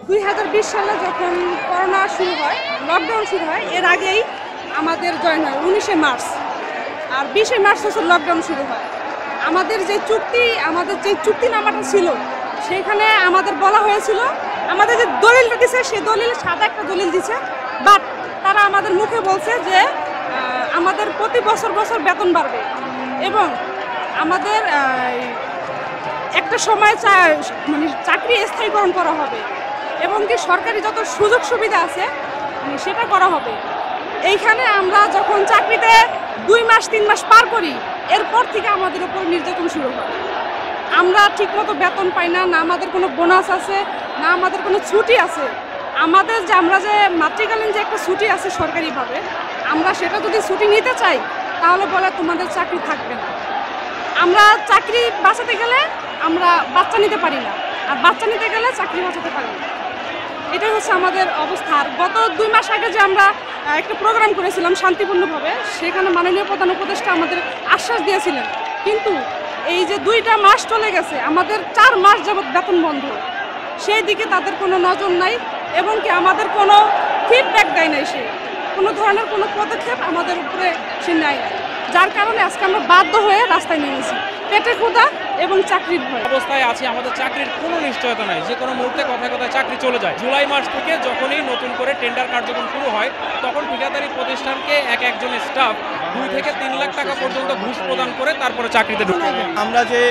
2020 সালে যখন করোনা শুরু হয়, লকডাউন শুরু হয়, এর আগেই আমাদের জয়েন হয় 19শে মার্চ, আর 20শে মার্চ হচ্ছে লকডাউন শুরু হয়। আমাদের যে চুক্তিনামাটা ছিল সেখানে আমাদের বলা হয়েছিল, আমাদের যে দলিলটা দিছে সেই দলিল সাদা একটা দলিল দিছে, বাট তারা আমাদের মুখে বলছে যে আমাদের প্রতি বছর বেতন বাড়বে এবং আমাদের একটা সময় মানে চাকরি স্থায়ীকরণ করা হবে এবং কি সরকারি যত সুযোগ সুবিধা আছে সেটা করা হবে। এইখানে আমরা যখন চাকরিতে 2 মাস 3 মাস পার করি, এরপর থেকে আমাদের উপর নির্যাতন শুরু হয়। আমরা ঠিকমতো বেতন পাই না, না আমাদের কোনো বোনাস আছে, না আমাদের কোনো ছুটি আছে। আমরা যে মাতৃকালীন যে একটা ছুটি আছে সরকারিভাবে, আমরা সেটা যদি ছুটি নিতে চাই তাহলে বলে তোমাদের চাকরি থাকবে না। আমরা চাকরি বাঁচাতে গেলে আমরা বাচ্চা নিতে পারি না, আর বাচ্চা নিতে গেলে চাকরি বাঁচাতে পারি না। এটাই হচ্ছে আমাদের অবস্থা। আর গত 2 মাস আগে যে আমরা একটা প্রোগ্রাম করেছিলাম শান্তিপূর্ণভাবে, সেখানে মাননীয় প্রধান উপদেষ্টা আমাদের আশ্বাস দিয়েছিলেন, কিন্তু এই যে 2টা মাস চলে গেছে, আমাদের 4 মাস যাবৎ বেতন বন্ধ, সেই দিকে তাদের কোনো নজর নাই এবং কি আমাদের কোনো ফিডব্যাক দেয় নাই, সে কোনো ধরনের কোনো পদক্ষেপ আমাদের উপরে সে নেয় না, যার কারণে আজকে আমরা বাধ্য হয়ে রাস্তায় নেমেছি, পেটে ক্ষুধা এবং চাকরির ভয় অবস্থায় আছি। আমাদের চাকরির কোনো নিশ্চয়তা নাই, যে কোনো মুহূর্তে কথায় চাকরি চলে যায়। জুলাই মাস থেকে যখনই নতুন করে টেন্ডার কার্যক্রম শুরু হয়, তখন ঠিকাদারি প্রতিষ্ঠানকে একজনের স্টাফ 2 থেকে 3 লাখ টাকা পর্যন্ত ঘুষ প্রদান করে তারপরে চাকরিতে ঢুকে। আমরা যে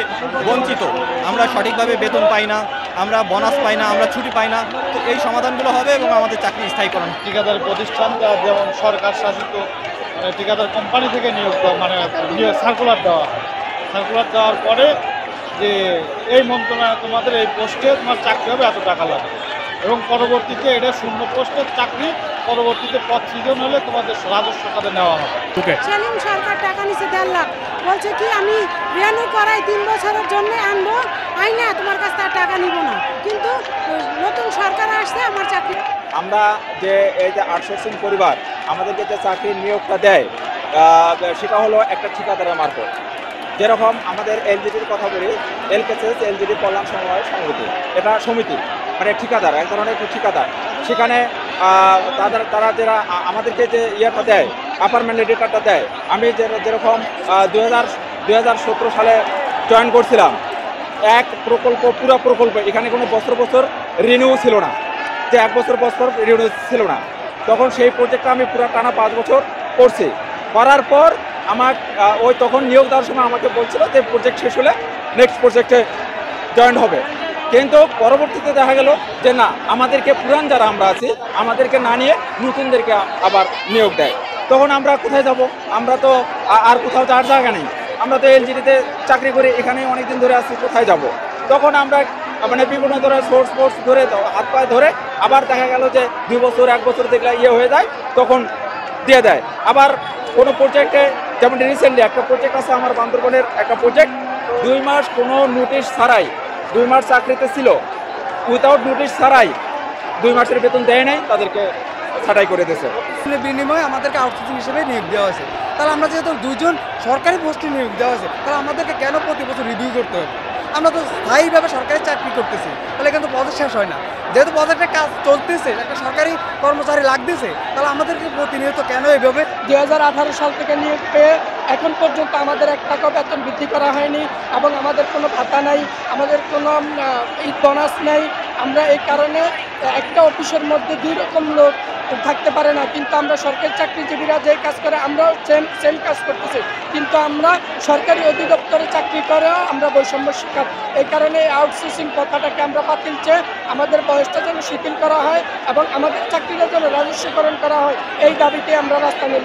বঞ্চিত, আমরা সঠিকভাবে বেতন পাই না, আমরা বোনাস পাই না, আমরা ছুটি পাই না, তো এই সমাধানগুলো হবে এবং আমাদের চাকরি স্থায়ীকরণ। ঠিকাদারি প্রতিষ্ঠান যেমন সরকার শাসিত ঠিকাদার কোম্পানি থেকে নিয়োগ সার্কুলার দেওয়ার পরে যে এই মন্ত্রণালয় তোমাদের এই পোস্টে তোমার চাকরি হবে, এত টাকা লাগবে, এবং পরবর্তীতে এটা শূন্য পোস্টের চাকরি, পরবর্তীতে পদ সৃজন হলে তোমাদের রাজস্ব খাতে নেওয়া হবে। সেলিম সরকার টাকা নিচ্ছে 1.5 লাখ, বলছে কি আমি রিনিউ করাই 3 বছরের জন্য আনবো, না তোমার কাছ থেকে টাকা নিব না, কিন্তু নতুন সরকার আসছে আমার চাকরি। আমরা যে এই যে আউটসোর্সিং পরিবার আমাদেরকে যে চাকরির নিয়োগটা দেয়, সেটা হলো একটা ঠিকাদারের মারফত। যেরকম আমাদের এলজিডির কথা বলি, এলজিডি কল্যাণ সমবায় সমিতি, এটা সমিতি মানে ঠিকাদার, এক ধরনের ঠিকাদার। সেখানে তারা যারা আমাদেরকে যে ইয়েটা দেয়, অ্যাপার্টমেন্ট লেটারটা দেয়, আমি যেরকম 2017 সালে জয়েন করছিলাম, এক প্রকল্প, পুরো প্রকল্প, এখানে কোনো বছর রিনিউ ছিল না, যে 1 বছর রিনিউ ছিল না। তখন সেই প্রজেক্টটা আমি পুরো টানা 5 বছর করছি। করার পর আমার তখন নিয়োগ দেওয়ার সময় আমাকে বলছিল যে প্রজেক্ট শেষ হলে নেক্সট প্রজেক্টে জয়েন হবে, কিন্তু পরবর্তীতে দেখা গেল যে না, আমাদেরকে পুরান যারা আমরা আছি আমাদেরকে না নিয়ে নতুনদেরকে আবার নিয়োগ দেয়। তখন আমরা কোথায় যাব? আমরা তো আর কোথাও যাওয়ার জায়গা নেই, আমরা তো এলজিডিতে চাকরি করি, এখানে অনেকদিন ধরে আছি, কোথায় যাব? তখন আমরা মানে বিভিন্ন ধরনের সোর্স ধরে, হাত পায়ে ধরে, আবার দেখা গেল যে 2 বছর 1 বছর দেখলে হয়ে যায়, তখন দিয়ে দেয়। আবার কোনো প্রজেক্টে, যেমন রিসেন্টলি একটা প্রজেক্ট আছে আমার বান্দরবনের একটা প্রজেক্ট, 2 মাস কোনো নোটিশ ছাড়াই, 2 মাস চাকরিতে ছিল, উইথাউট নোটিশ ছাড়াই 2 মাসের বেতন দেয় নাই, তাদেরকে ছাঁটাই করে দিয়েছে। বিনিময়ে আমাদেরকে আউটসোর্সিং হিসেবে নিয়োগ দেওয়া হয়েছে। তাহলে আমরা যেহেতু 2জন সরকারি পোস্টে নিয়োগ দেওয়া হয়েছে, তাহলে আমাদেরকে কেন প্রতি বছর রিভিউ করতে হবে? আমরা তো স্থায়ীভাবে সরকারি চাকরি করতেছি, তাহলে কিন্তু প্রজেক্ট শেষ হয় না। যেহেতু প্রজেক্টের কাজ চলতেছে, একটা সরকারি কর্মচারী লাগতেছে, তাহলে আমাদেরকে প্রতিনিয়ত কেন এইভাবে? 2018 সাল থেকে নিয়োগ পেয়ে এখন পর্যন্ত আমাদের 1 টাকা বেতন বৃদ্ধি করা হয়নি এবং আমাদের কোনো ভাতা নাই, আমাদের কোনো বোনাস নেই। আমরা এই কারণে একটা অফিসের মধ্যে 2 রকম লোক থাকতে পারে না, কিন্তু আমরা সরকারি চাকরিজীবীরা যে কাজ করে আমরাও সেম কাজ করতেছি, কিন্তু আমরা সরকারি অধিদপ্তরে চাকরি করেও আমরা বৈষম্য শিকার। এই কারণে আউটসোর্সিং কথাটাকে আমরা বাতিল চেয়ে আমাদের বয়সটা যেন শিথিল করা হয় এবং আমাদের চাকরিটা যেন রাজস্বীকরণ করা হয়, এই দাবিতে আমরা রাস্তা নেব।